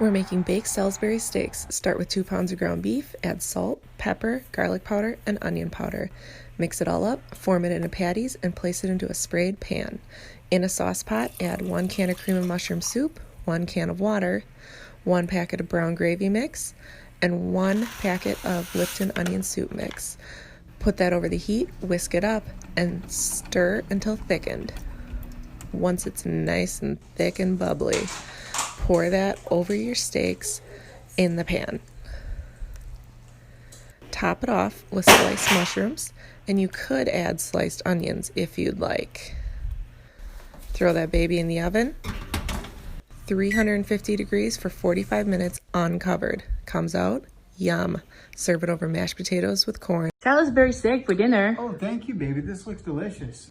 We're making baked Salisbury steaks. Start with 2 pounds of ground beef, add salt, pepper, garlic powder, and onion powder. Mix it all up, form it into patties, and place it into a sprayed pan. In a sauce pot, add 1 can of cream of mushroom soup, 1 can of water, 1 packet of brown gravy mix, and 1 packet of Lipton onion soup mix. Put that over the heat, whisk it up, and stir until thickened. Once it's nice and thick and bubbly, pour that over your steaks in the pan. Top it off with sliced mushrooms, and you could add sliced onions if you'd like. Throw that baby in the oven, 350 degrees for 45 minutes uncovered. Comes out, yum. Serve it over mashed potatoes with corn. Salisbury steak for dinner. Oh, thank you, baby. This looks delicious.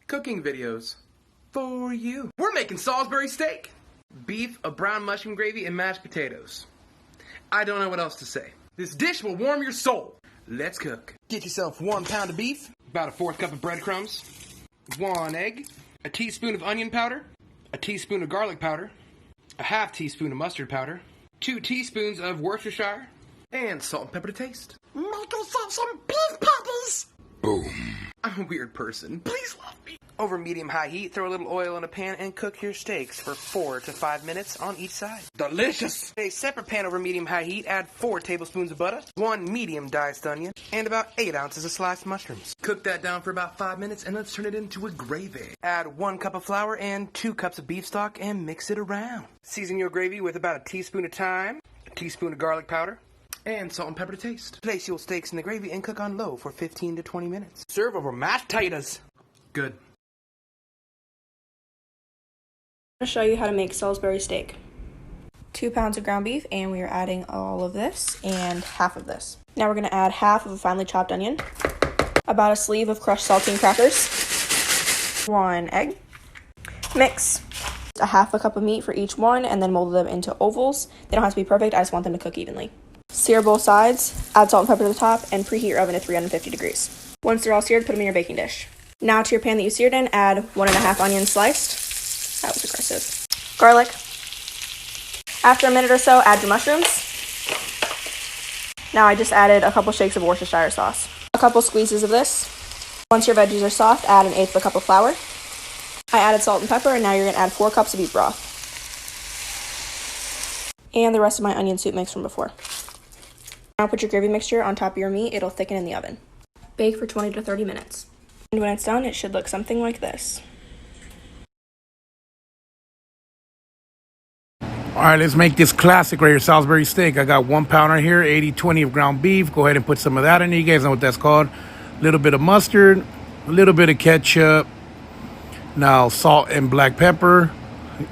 Cooking videos for you. We're making Salisbury steak. Beef, a brown mushroom gravy, and mashed potatoes. I don't know what else to say. This dish will warm your soul. Let's cook. Get yourself 1 pound of beef, about a 1/4 cup of breadcrumbs, 1 egg, a teaspoon of onion powder, a teaspoon of garlic powder, a 1/2 teaspoon of mustard powder, 2 teaspoons of Worcestershire, and salt and pepper to taste. Make yourself some beef patties! Boom. I'm a weird person. Please love me. Over medium-high heat, throw a little oil in a pan and cook your steaks for 4 to 5 minutes on each side. Delicious! In a separate pan over medium-high heat, add 4 tablespoons of butter, 1 medium diced onion, and about 8 ounces of sliced mushrooms. Cook that down for about 5 minutes and let's turn it into a gravy. Add 1 cup of flour and 2 cups of beef stock and mix it around. Season your gravy with about a teaspoon of thyme, a teaspoon of garlic powder, and salt and pepper to taste. Place your steaks in the gravy and cook on low for 15 to 20 minutes. Serve over mashed potatoes. Good. I'm going to show you how to make Salisbury steak. 2 pounds of ground beef, and we are adding all of this and half of this. Now we're going to add half of a finely chopped onion, about a sleeve of crushed saltine crackers, 1 egg. Mix a 1/2 cup of meat for each one and then mold them into ovals. They don't have to be perfect, I just want them to cook evenly. Sear both sides, add salt and pepper to the top, and preheat your oven to 350 degrees. Once they're all seared, put them in your baking dish. Now to your pan that you seared in, add 1½ onions sliced. That was aggressive. Garlic. After a minute or so, add your mushrooms. Now I just added a couple shakes of Worcestershire sauce. A couple squeezes of this. Once your veggies are soft, add 1/8 cup of flour. I added salt and pepper, and now you're going to add 4 cups of beef broth. And the rest of my onion soup mix from before. Now put your gravy mixture on top of your meat. It'll thicken in the oven. Bake for 20 to 30 minutes. And when it's done, it should look something like this. All right, let's make this classic right here, Salisbury steak. I got 1 pound right here, 80/20 of ground beef. Go ahead and put some of that in there. You guys know what that's called. A little bit of mustard, a little bit of ketchup. Now salt and black pepper,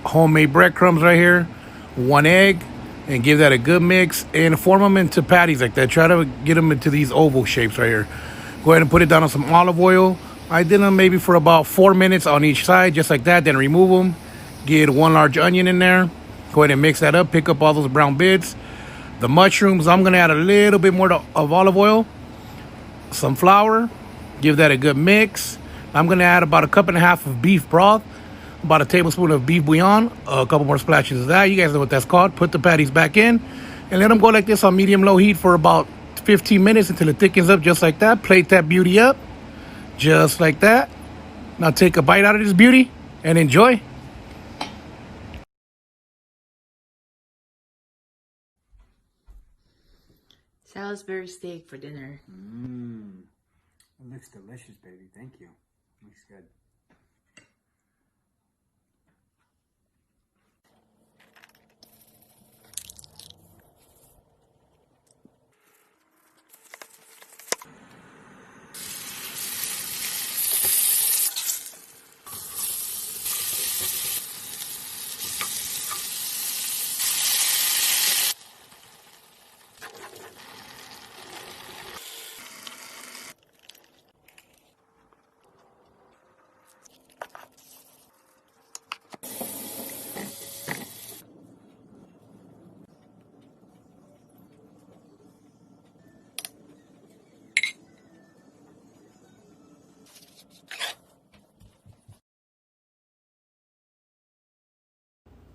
homemade breadcrumbs right here, 1 egg, and give that a good mix and form them into patties like that. Try to get them into these oval shapes right here. Go ahead and put it down on some olive oil. I did them maybe for about 4 minutes on each side, just like that. Then remove them. Get 1 large onion in there. Go ahead and mix that up. Pick up all those brown bits. The mushrooms, I'm going to add a little bit more of olive oil. Some flour. Give that a good mix. I'm going to add about 1.5 cups of beef broth. About 1 tablespoon of beef bouillon. A couple more splashes of that. You guys know what that's called. Put the patties back in. And let them go like this on medium-low heat for about 15 minutes until it thickens up just like that. Plate that beauty up. Just like that. Now take a bite out of this beauty and enjoy. Salisbury steak for dinner. It looks delicious, baby. Thank you. Looks good.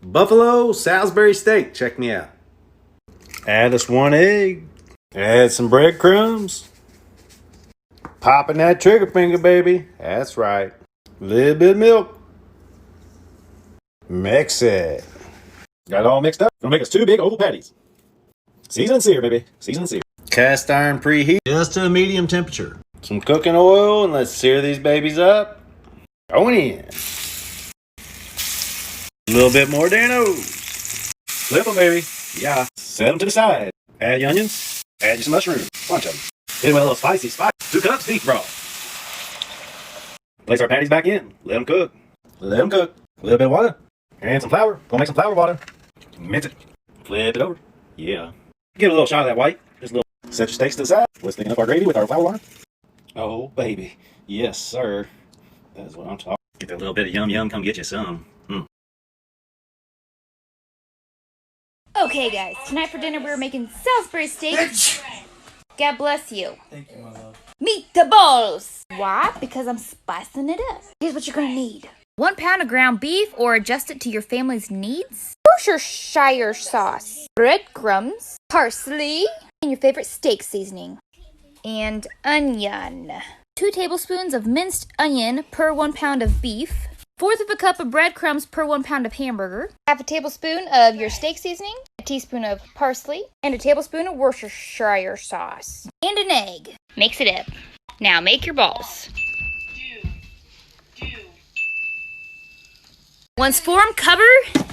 Buffalo Salisbury Steak. Check me out. Add us 1 egg. Add some breadcrumbs. Popping that trigger finger, baby. That's right. A little bit of milk. Mix it. Got it all mixed up. Gonna make us 2 big oval patties. Season and sear, baby. Season and sear. Cast iron preheat just to a medium temperature. Some cooking oil, and let's sear these babies up. Going in. A little bit more Danos. Flip them, baby. Yeah. Set them to the side. Add your onions. Add you some mushrooms. Bunch of them. Hit them with a little spicy spice. 2 cups beef broth. Place our patties back in. Let them cook. Let them cook. A little bit of water. And some flour. Gonna make some flour water. Mix it. Flip it over. Yeah. Give it a little shot of that white. Just a little. Set your steaks to the side. Let's thicken up our gravy with our flour water. Oh, baby. Yes, sir. That's what I'm talking. Get that little bit of yum yum. Come get you some. Okay, guys. Tonight for dinner we're making Salisbury steak. God bless you. Thank you, my love. Meet the balls. Why? Because I'm spicing it up. Here's what you're gonna need. 1 pound of ground beef, or adjust it to your family's needs. Worcestershire sauce, breadcrumbs, parsley, and your favorite steak seasoning, and onion. 2 tablespoons of minced onion per 1 pound of beef. 1/4 of a cup of breadcrumbs per 1 pound of hamburger. 1/2 tablespoon of your steak seasoning. A teaspoon of parsley. And a tablespoon of Worcestershire sauce. And an egg. Mix it up. Now make your balls. Once formed, cover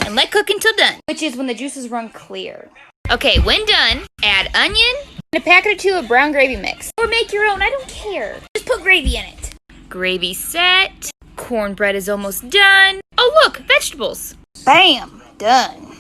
and let cook until done, which is when the juices run clear. Okay, when done, add onion and a packet or 2 of brown gravy mix. Or make your own, I don't care. Just put gravy in it. Gravy set. Cornbread is almost done. Oh look, vegetables. Bam, done.